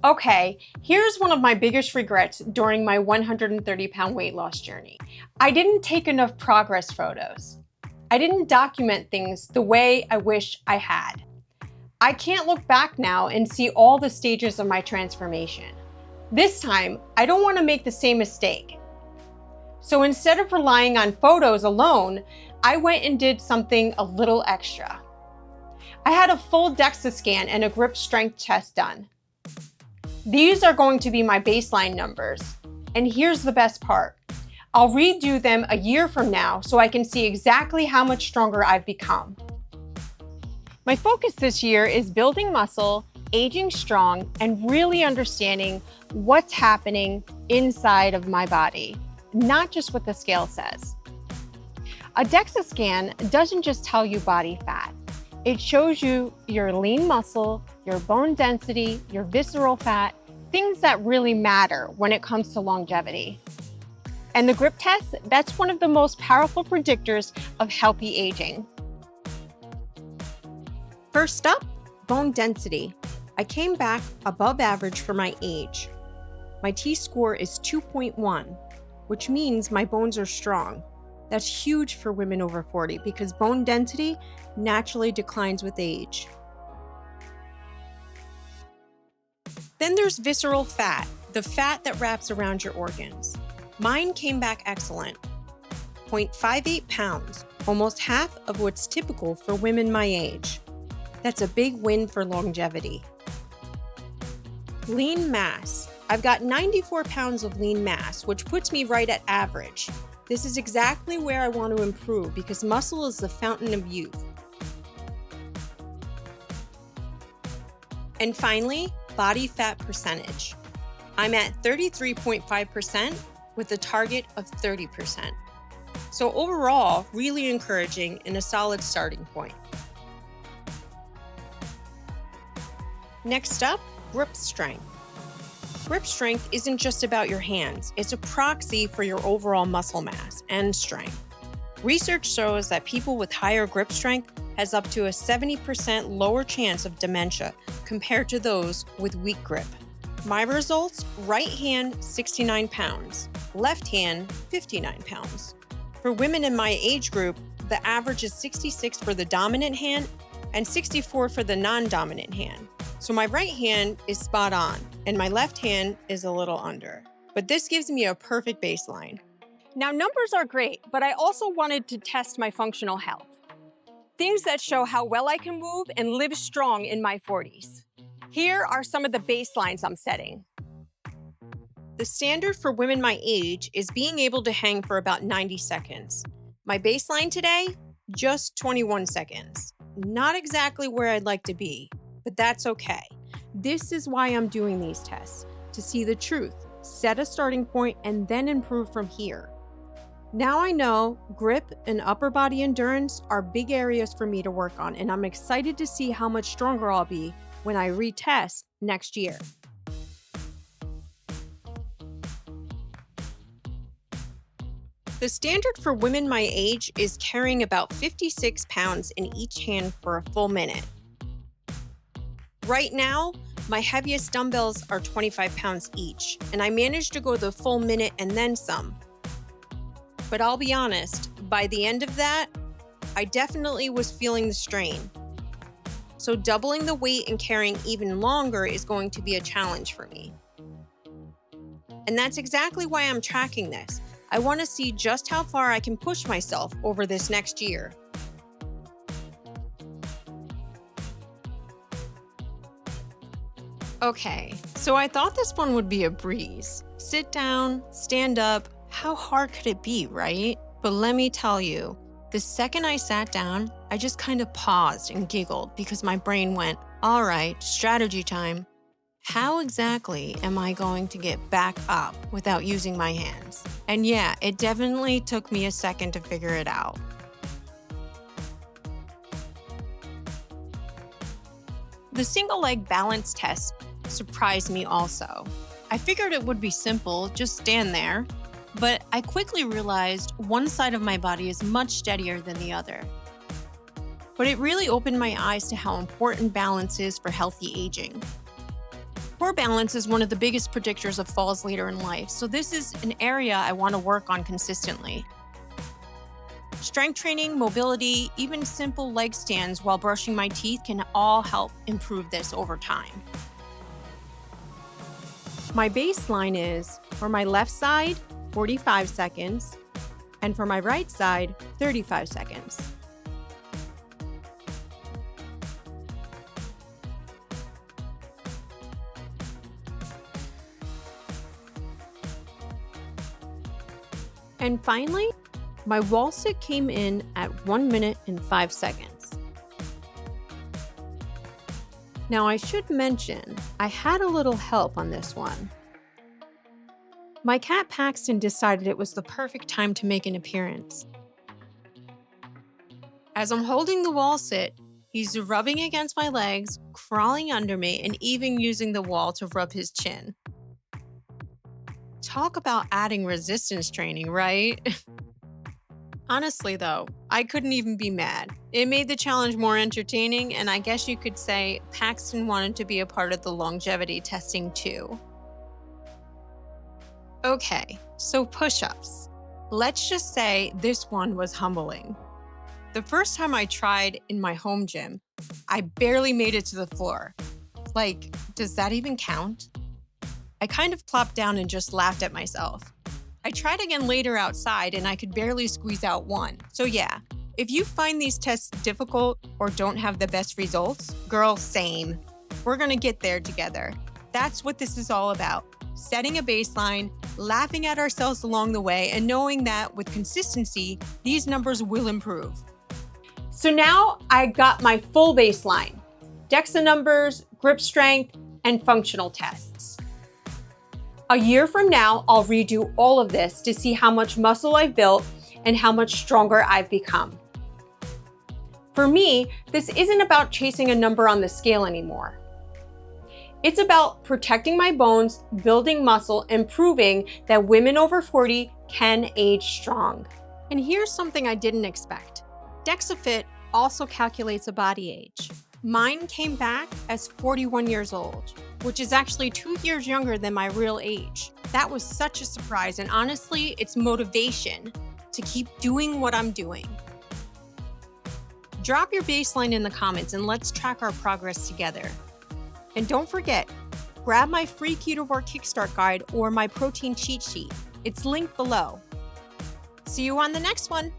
Okay, here's one of my biggest regrets during my 130-pound weight loss journey. I didn't take enough progress photos. I didn't document things the way I wish I had. I can't look back now and see all the stages of my transformation. This time, I don't want to make the same mistake. So instead of relying on photos alone, I went and did something a little extra. I had a full DEXA scan and a grip strength test done. These are going to be my baseline numbers. And here's the best part. I'll redo them a year from now so I can see exactly how much stronger I've become. My focus this year is building muscle, aging strong, and really understanding what's happening inside of my body, not just what the scale says. A DEXA scan doesn't just tell you body fat. It shows you your lean muscle, your bone density, your visceral fat, things that really matter when it comes to longevity. And the grip test, that's one of the most powerful predictors of healthy aging. First up, bone density. I came back above average for my age. My T-score is 2.1, which means my bones are strong. That's huge for women over 40 because bone density naturally declines with age. Then there's visceral fat, the fat that wraps around your organs. Mine came back excellent, 0.58 pounds, almost half of what's typical for women my age. That's a big win for longevity. Lean mass. I've got 94 pounds of lean mass, which puts me right at average. This is exactly where I want to improve because muscle is the fountain of youth. And finally, body fat percentage. I'm at 33.5% with a target of 30%. So overall, really encouraging and a solid starting point. Next up, grip strength. Grip strength isn't just about your hands, it's a proxy for your overall muscle mass and strength. Research shows that people with higher grip strength has up to a 70% lower chance of dementia compared to those with weak grip. My results, right hand 69 pounds, left hand 59 pounds. For women in my age group, the average is 66 for the dominant hand and 64 for the non-dominant hand. So my right hand is spot on, and my left hand is a little under. But this gives me a perfect baseline. Now, numbers are great, but I also wanted to test my functional health. Things that show how well I can move and live strong in my 40s. Here are some of the baselines I'm setting. The standard for women my age is being able to hang for about 90 seconds. My baseline today, just 21 seconds. Not exactly where I'd like to be, but that's okay. This is why I'm doing these tests, to see the truth, set a starting point, and then improve from here. Now I know grip and upper body endurance are big areas for me to work on, and I'm excited to see how much stronger I'll be when I retest next year. The standard for women my age is carrying about 56 pounds in each hand for a full minute. Right now, my heaviest dumbbells are 25 pounds each, and I managed to go the full minute and then some. But I'll be honest, by the end of that, I definitely was feeling the strain. So doubling the weight and carrying even longer is going to be a challenge for me. And that's exactly why I'm tracking this. I want to see just how far I can push myself over this next year. Okay, so I thought this one would be a breeze. Sit down, stand up, how hard could it be, right? But let me tell you, the second I sat down, I just kind of paused and giggled because my brain went, all right, strategy time. How exactly am I going to get back up without using my hands? And yeah, it definitely took me a second to figure it out. The single leg balance test surprised me also. I figured it would be simple, just stand there, but I quickly realized one side of my body is much steadier than the other. But it really opened my eyes to how important balance is for healthy aging. Core balance is one of the biggest predictors of falls later in life, so this is an area I want to work on consistently. Strength training, mobility, even simple leg stands while brushing my teeth can all help improve this over time. My baseline is, for my left side, 45 seconds, and for my right side, 35 seconds. And finally, my wall sit came in at 1 minute and 5 seconds. Now I should mention, I had a little help on this one. My cat Paxton decided it was the perfect time to make an appearance. As I'm holding the wall sit, he's rubbing against my legs, crawling under me, and even using the wall to rub his chin. Talk about adding resistance training, right? Honestly though, I couldn't even be mad. It made the challenge more entertaining, and I guess you could say Paxton wanted to be a part of the longevity testing too. Okay, so push-ups. Let's just say this one was humbling. The first time I tried in my home gym, I barely made it to the floor. Like, does that even count? I kind of plopped down and just laughed at myself. I tried again later outside and I could barely squeeze out one. So yeah, if you find these tests difficult or don't have the best results, girl, same. We're gonna get there together. That's what this is all about. Setting a baseline, laughing at ourselves along the way, and knowing that with consistency, these numbers will improve. So now I got my full baseline: DEXA numbers, grip strength, and functional tests. A year from now, I'll redo all of this to see how much muscle I've built and how much stronger I've become. For me, this isn't about chasing a number on the scale anymore. It's about protecting my bones, building muscle, and proving that women over 40 can age strong. And here's something I didn't expect. DEXA Fit also calculates a body age. Mine came back as 41 years old, which is actually 2 years younger than my real age. That was such a surprise, and honestly, it's motivation to keep doing what I'm doing. Drop your baseline in the comments and let's track our progress together. And don't forget, grab my free Ketovore Kickstart Guide or my protein cheat sheet. It's linked below. See you on the next one.